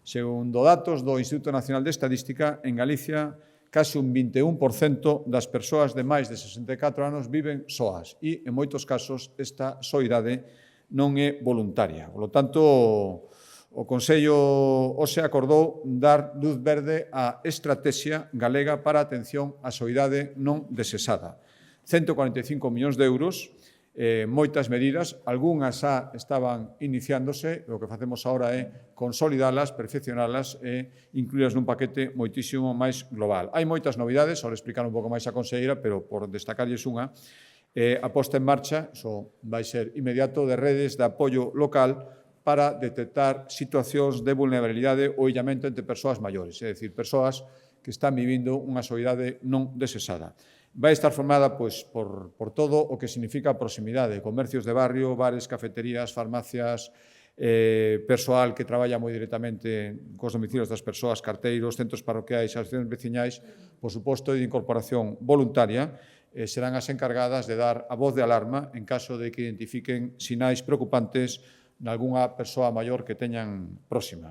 Segundo datos do Instituto Nacional de Estadística, en Galicia, case un 21% das persoas de máis de 64 anos viven soas e, en moitos casos, esta soidade non é voluntaria. Por lo tanto, o Consello hoxe acordou dar luz verde á estrategia galega para a atención á soidade non desexada. 145 millóns de euros, moitas medidas, algunhas xa estaban iniciándose, o que facemos agora é consolidalas, perfeccionalas e incluílas nun paquete moitísimo máis global. Hai moitas novidades, ahora explicar un pouco máis a conselleira, pero por destacarlles unha, a posta en marcha, iso vai ser inmediato, de redes de apoio local para detectar situacións de vulnerabilidade ou illamento entre persoas maiores, é dicir, persoas que están vivindo unha soidade non desexada. Vai estar formada por todo o que significa a proximidade, comercios de barrio, bares, cafeterías, farmacias, persoal que traballa moi directamente cos domicilios das persoas, carteiros, centros parroquiais, asociacións veciñais, por suposto, de incorporación voluntaria, serán as encargadas de dar a voz de alarma en caso de que identifiquen sinais preocupantes nalgunha persoa maior que teñan próxima.